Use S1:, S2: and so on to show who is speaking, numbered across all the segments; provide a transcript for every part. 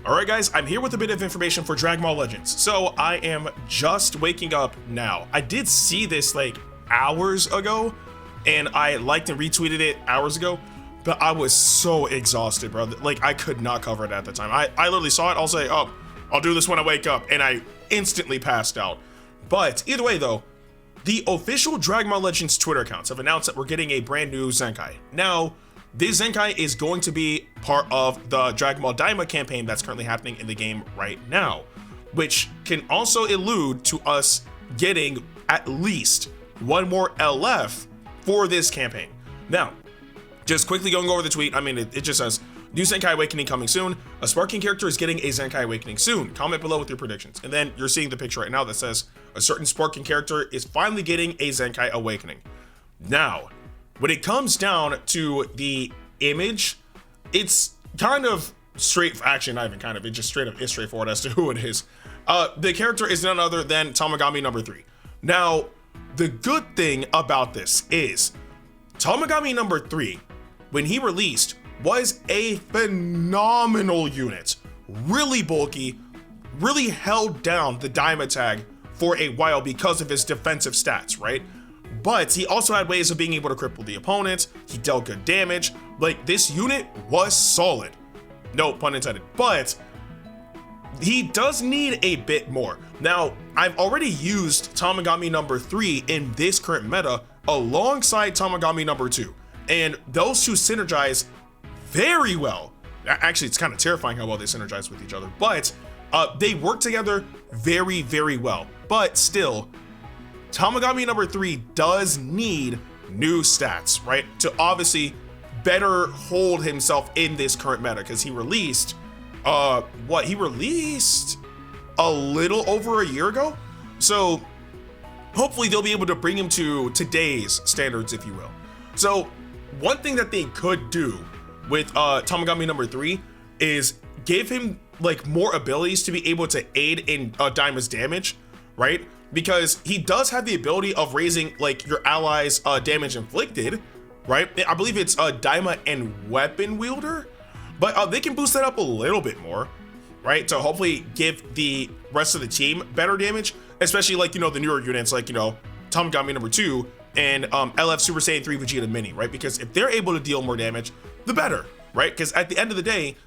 S1: Alright guys, I'm here with a bit of information for Dragon Ball Legends. So I am just waking up now. I did see this like hours ago, and I liked and retweeted it hours ago, but I was so exhausted, bro. Like I could not cover it at the time. I literally saw it, I'll say, oh, I'll do this when I wake up, and I instantly passed out. But either way though, the official Dragon Ball Legends Twitter accounts have announced that we're getting a brand new Zenkai. Now, this Zenkai is going to be part of the Dragon Ball Daima campaign that's currently happening in the game right now, which can also allude to us getting at least one more LF for this campaign. Now, just quickly going over the tweet, I mean, it just says, new Zenkai Awakening coming soon. A Sparking character is getting a Zenkai Awakening soon. Comment below with your predictions. And then you're seeing the picture right now that says, a certain Sparking character is finally getting a Zenkai Awakening. Now, when it comes down to the image, it's kind of straight, actually not even kind of, it just straight up is straightforward as to who it is. The character is none other than Tomagami number 3. Now, the good thing about this is Tomagami number 3, when he released, was a phenomenal unit. Really bulky, really held down the Daima tag for a while because of his defensive stats, right? But he also had ways of being able to cripple the opponent. He dealt good damage. Like, this unit was solid. No pun intended. But he does need a bit more. Now, I've already used Tomagami number 3 in this current meta alongside Tomagami number 2. And those two synergize very well. Actually, it's kind of terrifying how well they synergize with each other. But they work together very, very well. But still, Tomagami number 3 does need new stats, right? To obviously better hold himself in this current meta, because he released, he released a little over a year ago. So hopefully they'll be able to bring him to today's standards, if you will. So one thing that they could do with Tomagami number 3 is give him like more abilities to be able to aid in Daima's damage, right? Because he does have the ability of raising like your allies damage inflicted, right? I believe it's Daima and Weapon Wielder, but they can boost that up a little bit more, right? To hopefully give the rest of the team better damage, especially like, you know, the newer units like, you know, Tomagami number 2 and LF Super Saiyan 3 Vegeta Mini, right? Because if they're able to deal more damage, the better, right? Because at the end of the day,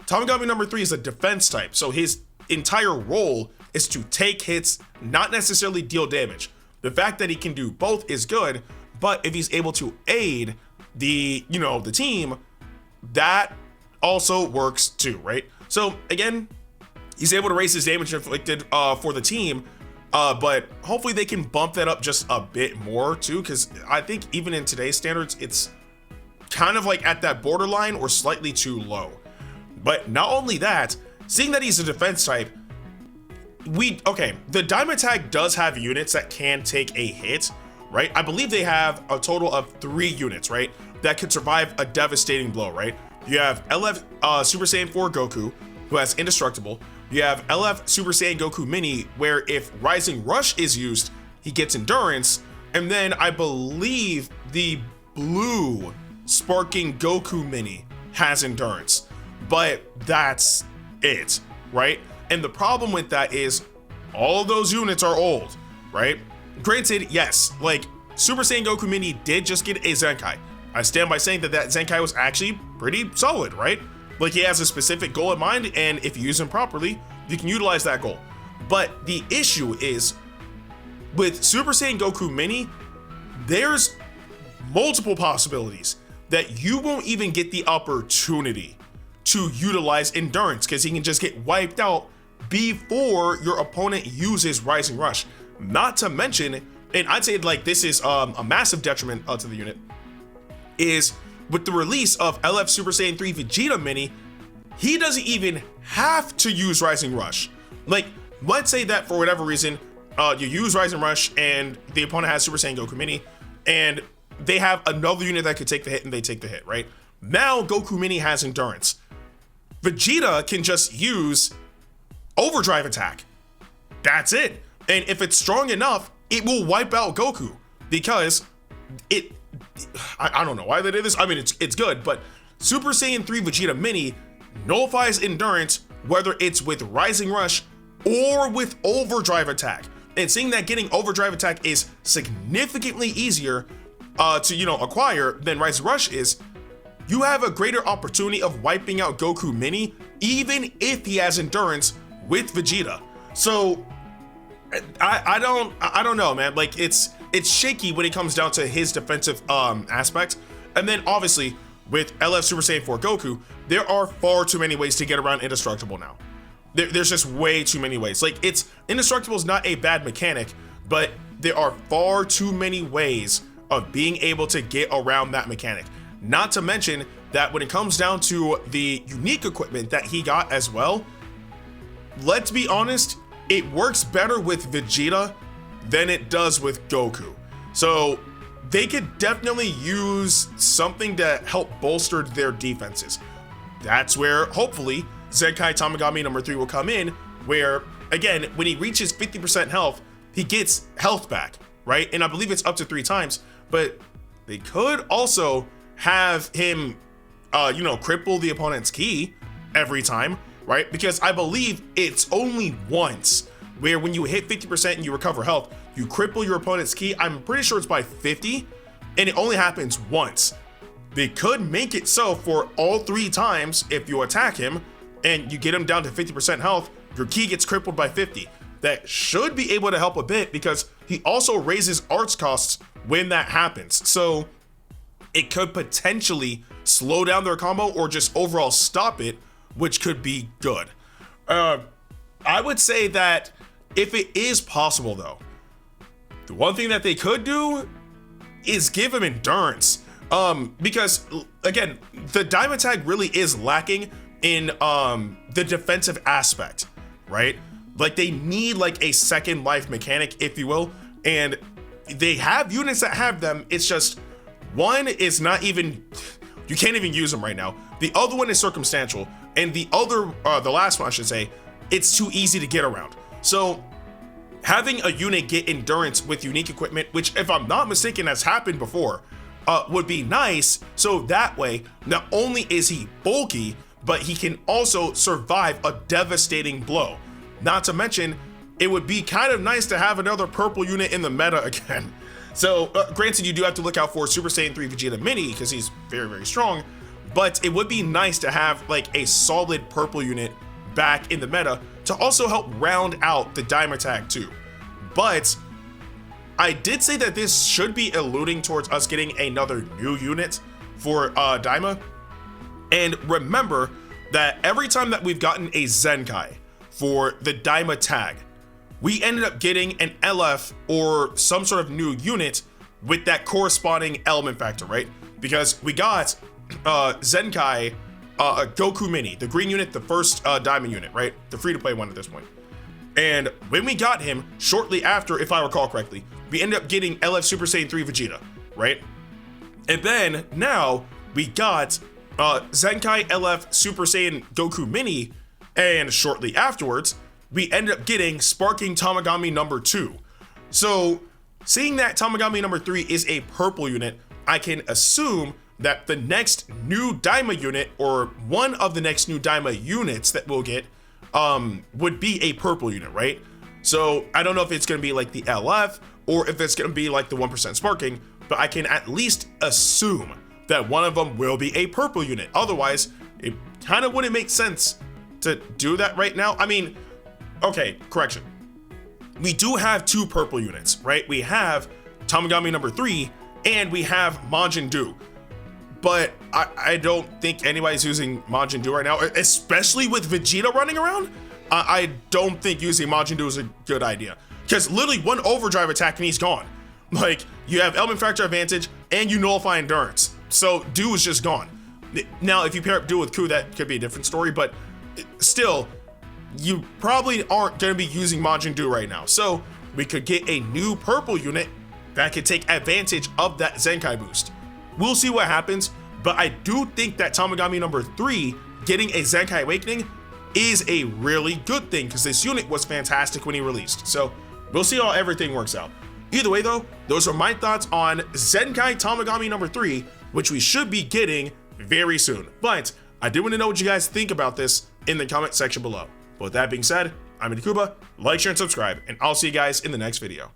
S1: Tomagami number 3 is a defense type, so his entire role is to take hits, not necessarily deal damage. The fact that he can do both is good, but if he's able to aid the, you know, the team, that also works too, right? So again, he's able to raise his damage inflicted for the team, but hopefully they can bump that up just a bit more too, because I think even in today's standards, it's kind of like at that borderline or slightly too low. But not only that, seeing that he's a defense type, the Daima tag does have units that can take a hit, right? I believe they have a total of 3 units, right, that could survive a devastating blow, right? You have LF Super Saiyan 4 Goku, who has Indestructible. You have LF Super Saiyan Goku Mini, where if Rising Rush is used, he gets Endurance. And then I believe the blue Sparking Goku Mini has Endurance. But that's it, right? And the problem with that is all of those units are old, right? Granted, yes, like Super Saiyan Goku Mini did just get a Zenkai. I stand by saying that Zenkai was actually pretty solid, right? Like he has a specific goal in mind, and if you use him properly, you can utilize that goal. But the issue is with Super Saiyan Goku Mini, there's multiple possibilities that you won't even get the opportunity to utilize Endurance, because he can just get wiped out before your opponent uses Rising Rush. Not to mention, and I'd say like this is a massive detriment to the unit, is with the release of LF Super Saiyan 3 Vegeta Mini, he doesn't even have to use Rising Rush. Like, let's say that for whatever reason, you use Rising Rush and the opponent has Super Saiyan Goku Mini, and they have another unit that could take the hit and they take the hit, right? Now Goku Mini has Endurance. Vegeta can just use Overdrive Attack. That's it. And if it's strong enough, it will wipe out Goku, because I don't know why they did this. I mean, it's good, but Super Saiyan 3 Vegeta Mini nullifies Endurance whether it's with Rising Rush or with Overdrive Attack. And seeing that getting Overdrive Attack is significantly easier to acquire than Rising Rush is, you have a greater opportunity of wiping out Goku Mini, even if he has Endurance with Vegeta. So I don't know, man. Like it's shaky when it comes down to his defensive aspect. And then obviously with LF Super Saiyan 4 Goku, there are far too many ways to get around Indestructible now. There's just way too many ways. Like Indestructible is not a bad mechanic, but there are far too many ways of being able to get around that mechanic. Not to mention that when it comes down to the unique equipment that he got as well, let's be honest, it works better with Vegeta than it does with Goku. So they could definitely use something to help bolster their defenses. That's where hopefully Zenkai Tamagami number 3 will come in, where again, when he reaches 50% health, he gets health back, right? And I believe it's up to 3 times, but they could also have him, cripple the opponent's ki every time, right? Because I believe it's only once where when you hit 50% and you recover health, you cripple your opponent's ki. I'm pretty sure it's by 50, and it only happens once. They could make it so for all 3 times if you attack him and you get him down to 50% health, your ki gets crippled by 50. That should be able to help a bit because he also raises arts costs when that happens. So it could potentially slow down their combo or just overall stop it, which could be good. I would say that if it is possible though, the one thing that they could do is give him endurance. Because again, the Diamond Tag really is lacking in the defensive aspect, right? Like they need like a second life mechanic, if you will, and they have units that have them. It's just one is not even, you can't even use them right now. The other one is circumstantial, and the last one I should say, it's too easy to get around. So having a unit get endurance with unique equipment, which if I'm not mistaken has happened before, would be nice. So that way, not only is he bulky, but he can also survive a devastating blow. Not to mention, it would be kind of nice to have another purple unit in the meta again. So granted, you do have to look out for Super Saiyan 3 Vegeta Mini because he's very, very strong, but it would be nice to have like a solid purple unit back in the meta to also help round out the Diamond Tag too. But I did say that this should be alluding towards us getting another new unit for Daima. And remember that every time that we've gotten a Zenkai for the Daima tag, we ended up getting an LF or some sort of new unit with that corresponding element factor, right? Because we got Zenkai Goku Mini, the green unit, the first Diamond unit, right? The free-to-play one at this point. And when we got him, shortly after, if I recall correctly, we ended up getting LF Super Saiyan 3 Vegeta, right? And then now we got Zenkai LF Super Saiyan Goku Mini, and shortly afterwards, we ended up getting Sparking Tamagami number 2. So seeing that Tamagami number 3 is a purple unit, I can assume that the next new Daima unit, or one of the next new Daima units that we'll get, would be a purple unit, right? So I don't know if it's going to be like the LF or if it's going to be like the 1% sparking, but I can at least assume that one of them will be a purple unit. Otherwise, it kind of wouldn't make sense to do that right now. I mean, okay, correction. We do have 2 purple units, right? We have Tomagami number 3 and we have Majin Buu. But I don't think anybody's using Majin Buu right now, especially with Vegeta running around. I don't think using Majin Buu is a good idea, because literally one overdrive attack and he's gone. Like, you have element factor advantage and you nullify endurance, so Buu is just gone. Now, if you pair up Buu with Ku, that could be a different story, but still, you probably aren't going to be using Majin Buu right now. So we could get a new purple unit that could take advantage of that Zenkai boost. We'll see what happens, but I do think that Tamagami number 3 getting a Zenkai Awakening is a really good thing, because this unit was fantastic when he released. So we'll see how everything works out. Either way though, those are my thoughts on Zenkai Tamagami number 3, which we should be getting very soon. But I do want to know what you guys think about this. in the comment section below. But with that being said, I'm Ndukauba, like, share, and subscribe, and I'll see you guys in the next video.